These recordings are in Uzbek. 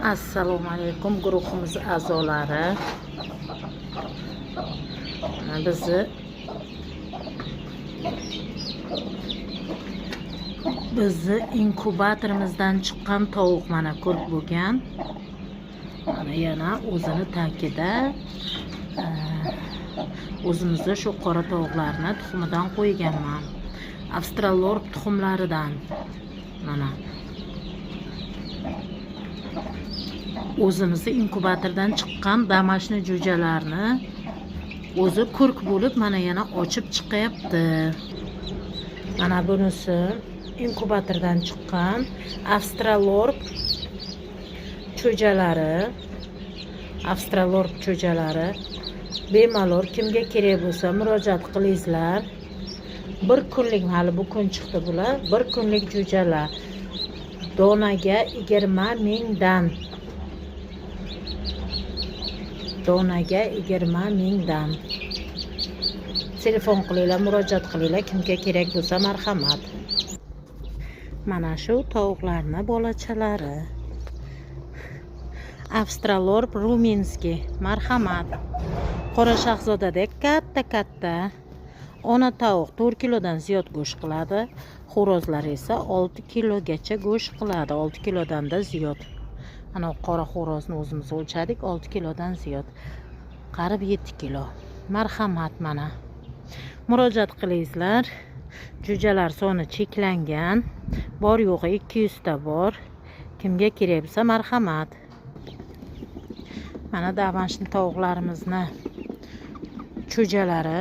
Assalomu alaykum guruhimiz a'zolari. Bizni inkubatorimizdan chiqqan tovuq mana ko'rib bo'lgan. Mana yana o'zini tagida o'zimizda shu qora tovuqlarni tuxumidan qo'yganman. Avstralorp tuxumlaridan. Mana o'zimizni inkubatordan chiqqan damashni jo'jalarni o'zi kurk bo'lib mana yana ochib chiqyapti. Mana bunisi inkubatordan chiqqan Avstralorp cho'jalari. Bemalol kimga kerak bo'lsa murojaat qilingizlar. Bir kunlik, hali bu kun chiqdi bular. Bir kunlik jo'jalar. Donaga 20 mingdan. Donaga 20 mingdan. Telefon qilinglar, murojaat qilinglar kimga kerak bo'lsa, marhamat. Mana shu tovuqlarning bolachalari. Avstralorp ruminskiy, marhamat. Qora shahzodadek katta. Ona tovuq 4 kilodan ziyod go'sht qiladi. Xo'rozlar esa 6 kilogacha go'sht qiladi, 6 kilodan da ziyod. Ana qora xo'rozni o'zimiz o'lchadik, 6 kilodan ziyod. Qarib 7 kilo. Marhamat mana. Murojaat qilingizlar. Jo'jalar soni cheklangan. Bor yo'g'i 200 ta bor. Kimga kerak bo'lsa marhamat. Mana damashni tovuqlarimizni cho'jalari.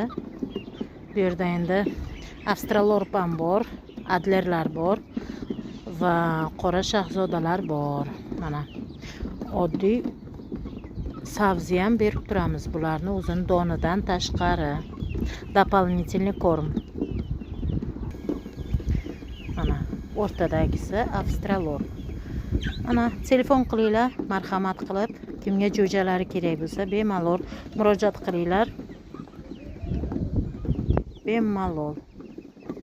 Bu yerda endi Avstralorp ham bor, adlerlar bor va qora shahzodalar bor. Mana oddiy sabzi ham berib turamiz bularni o'zini donidan tashqari. Дополнительный корм. Mana o'rtadagisi Avstralorp. Mana telefon qilinglar, marhamat qilib, kimga jo'jalari kerak bo'lsa bemalol murojaat qilinglar. Bemalol.